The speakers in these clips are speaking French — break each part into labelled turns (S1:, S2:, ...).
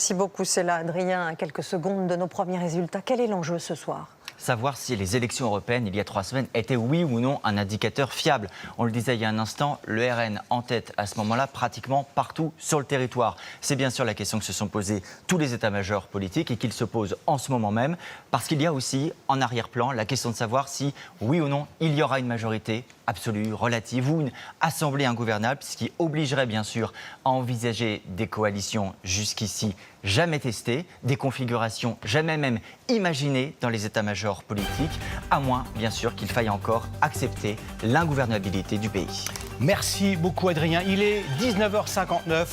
S1: Merci beaucoup, c'est là, Adrien. À quelques secondes de nos premiers résultats. Quel est l'enjeu ce soir ?
S2: Savoir si les élections européennes, il y a 3 semaines, étaient oui ou non un indicateur fiable. On le disait il y a un instant, le RN en tête à ce moment-là pratiquement partout sur le territoire. C'est bien sûr la question que se sont posées tous les états-majors politiques et qu'ils se posent en ce moment même, parce qu'il y a aussi en arrière-plan la question de savoir si oui ou non il y aura une majorité absolue, relative ou une assemblée ingouvernable, ce qui obligerait bien sûr à envisager des coalitions jusqu'ici jamais testées, des configurations jamais même imaginées dans les états-majors politiques, à moins bien sûr qu'il faille encore accepter l'ingouvernabilité du pays.
S3: Merci beaucoup Adrien. Il est 19h59.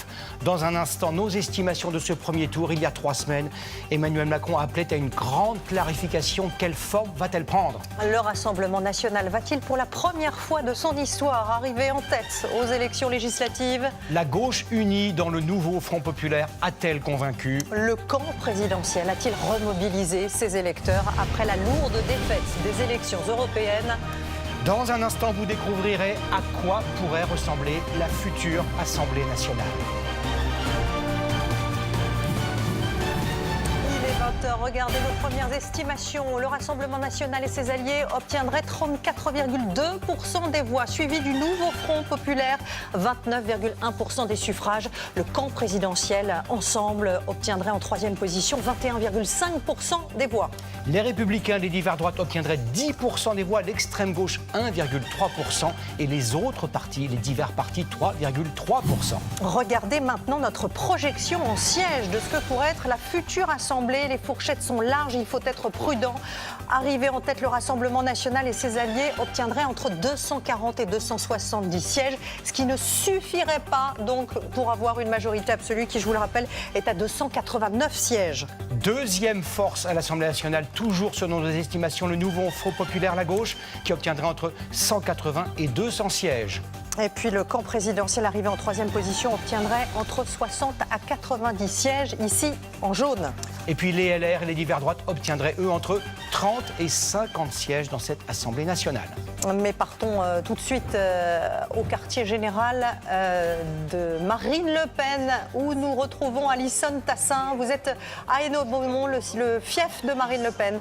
S3: Dans un instant, nos estimations de ce premier tour. Il y a 3 semaines, Emmanuel Macron appelait à une grande clarification. Quelle forme va-t-elle prendre ?
S1: Le Rassemblement national va-t-il pour la première fois de son histoire arriver en tête aux élections législatives ?
S3: La gauche unie dans le nouveau Front populaire a-t-elle convaincu ?
S1: Le camp présidentiel a-t-il remobilisé ses électeurs après la lourde défaite des élections européennes ?
S3: Dans un instant, vous découvrirez à quoi pourrait ressembler la future Assemblée nationale.
S1: Il est 20h, regardez nos premières estimations. Le Rassemblement national et ses alliés obtiendraient 34,2% des voix, suivi du nouveau Front populaire, 29,1% des suffrages. Le camp présidentiel, ensemble, obtiendrait en 3e position 21,5% des voix.
S3: Les Républicains, les divers droites obtiendraient 10% des voix, l'extrême gauche 1,3% et les autres partis, les divers partis 3,3%.
S1: Regardez maintenant notre projection en siège de ce que pourrait être la future Assemblée. Les fourchettes sont larges, il faut être prudent. Arrivé en tête, le Rassemblement national et ses alliés obtiendraient entre 240 et 270 sièges, ce qui ne suffirait pas donc pour avoir une majorité absolue qui, je vous le rappelle, est à 289 sièges.
S3: Deuxième force à l'Assemblée nationale, toujours selon nos estimations, le nouveau Front populaire, la gauche, qui obtiendrait entre 180 et 200 sièges.
S1: Et puis le camp présidentiel arrivé en 3e position obtiendrait entre 60 à 90 sièges, ici en jaune.
S3: Et puis les LR et les divers droites obtiendraient, eux, entre 30 et 50 sièges dans cette Assemblée nationale.
S1: Mais partons tout de suite au quartier général de Marine Le Pen, où nous retrouvons Alison Tassin. Vous êtes à Hainaut-Beaumont, le fief de Marine Le Pen.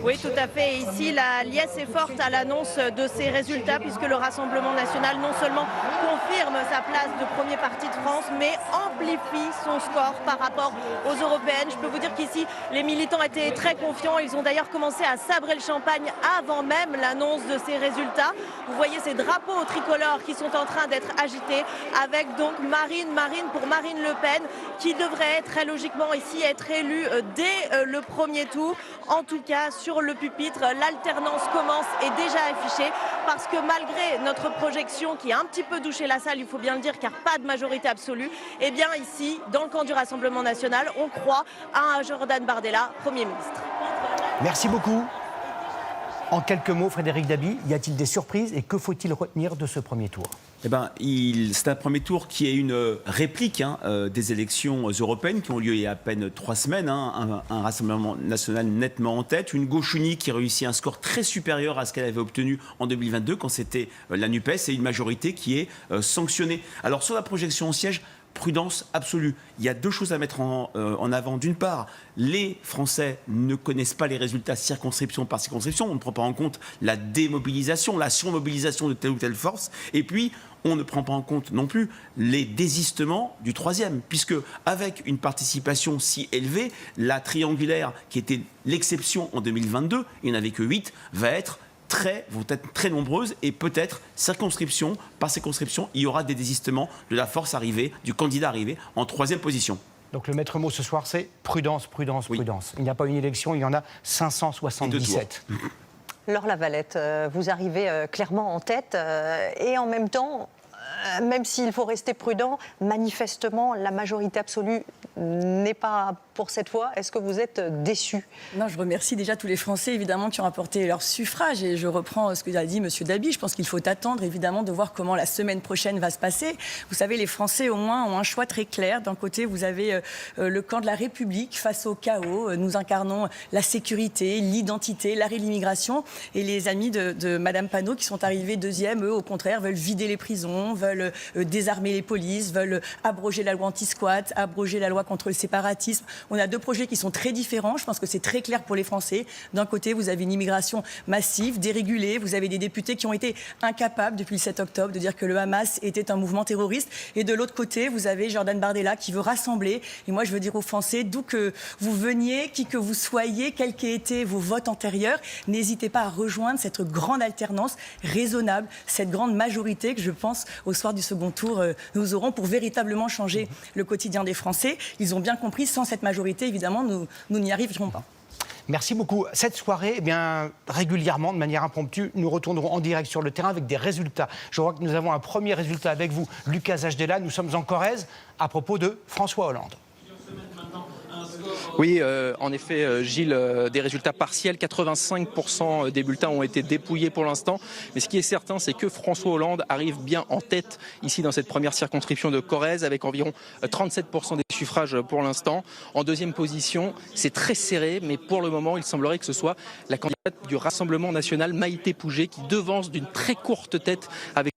S4: Oui, tout à fait. Ici, la liesse est forte à l'annonce de ces résultats, puisque le Rassemblement national non seulement confirme sa place de premier parti de France, mais amplifie son score par rapport aux européennes. Je peux vous dire qu'ici, les militants étaient très confiants. Ils ont d'ailleurs commencé à sabrer le champagne avant même l'annonce de ces résultats. Vous voyez ces drapeaux tricolores qui sont en train d'être agités, avec donc Marine pour Marine Le Pen, qui devrait très logiquement ici être élue dès le premier tour. En tout cas, sur le pupitre, l'alternance commence et est déjà affichée, parce que malgré notre projection qui a un petit peu douché la salle, il faut bien le dire, car pas de majorité absolue, eh bien ici, dans le camp du Rassemblement national, on croit à un Jordan Bardella, Premier ministre.
S3: Merci beaucoup. En quelques mots, Frédéric Dabi, y a-t-il des surprises et que faut-il retenir de ce premier tour ?
S5: Eh ben, c'est un premier tour qui est une réplique des élections européennes qui ont lieu il y a à peine 3 semaines. Un Rassemblement national nettement en tête, une gauche unie qui réussit un score très supérieur à ce qu'elle avait obtenu en 2022 quand c'était la NUPES, et une majorité qui est sanctionnée. Alors sur la projection au siège, prudence absolue. Il y a 2 choses à mettre en avant. D'une part, les Français ne connaissent pas les résultats circonscription par circonscription. On ne prend pas en compte la démobilisation, la surmobilisation de telle ou telle force. Et puis, on ne prend pas en compte non plus les désistements du 3e, puisque avec une participation si élevée, la triangulaire, qui était l'exception en 2022, il n'y en avait que 8, vont être très nombreuses, et peut-être circonscription par circonscription, il y aura des désistements de la force arrivée, du candidat arrivé en 3e position.
S3: Donc le maître mot ce soir, c'est prudence, prudence,
S5: oui.
S3: prudence. Il n'y a pas une élection, il y en a 577.
S1: Laure Lavalette, vous arrivez clairement en tête et en même temps, même s'il faut rester prudent, manifestement, la majorité absolue n'est pas pour cette fois. Est-ce que vous êtes déçu ?
S6: Non, je remercie déjà tous les Français, évidemment, qui ont apporté leur suffrage. Et je reprends ce que a dit M. Dabi. Je pense qu'il faut attendre, évidemment, de voir comment la semaine prochaine va se passer. Vous savez, les Français, au moins, ont un choix très clair. D'un côté, vous avez le camp de la République face au chaos. Nous incarnons la sécurité, l'identité, l'arrêt de l'immigration. Et les amis de Mme Panot, qui sont arrivés 2e, eux, au contraire, veulent vider les prisons, veulent veulent désarmer les polices, veulent abroger la loi anti-squat, abroger la loi contre le séparatisme. On a deux projets qui sont très différents. Je pense que c'est très clair pour les Français. D'un côté, vous avez une immigration massive, dérégulée. Vous avez des députés qui ont été incapables depuis le 7 octobre de dire que le Hamas était un mouvement terroriste. Et de l'autre côté, vous avez Jordan Bardella qui veut rassembler. Et moi, je veux dire aux Français, d'où que vous veniez, qui que vous soyez, quels qu'aient été vos votes antérieurs, n'hésitez pas à rejoindre cette grande alternance raisonnable, cette grande majorité que je pense au soir du second tour, nous aurons pour véritablement changer le quotidien des Français. Ils ont bien compris, sans cette majorité, évidemment, nous n'y arriverons pas.
S3: Merci beaucoup. Cette soirée, eh bien, régulièrement, de manière impromptue, nous retournerons en direct sur le terrain avec des résultats. Je vois que nous avons un premier résultat avec vous, Lucas Ajdela. Nous sommes en Corrèze à propos de François Hollande.
S7: Oui, en effet, Gilles, des résultats partiels, 85% des bulletins ont été dépouillés pour l'instant. Mais ce qui est certain, c'est que François Hollande arrive bien en tête ici dans cette première circonscription de Corrèze, avec environ 37% des suffrages pour l'instant. En deuxième position, c'est très serré, mais pour le moment, il semblerait que ce soit la candidate du Rassemblement national, Maïté Pouget, qui devance d'une très courte tête avec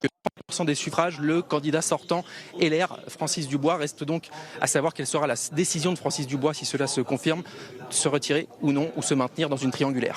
S7: 30% des suffrages le candidat sortant LR, Francis Dubois. Reste donc à savoir quelle sera la décision de Francis Dubois si cela se confirme, se retirer ou non, ou se maintenir dans une triangulaire.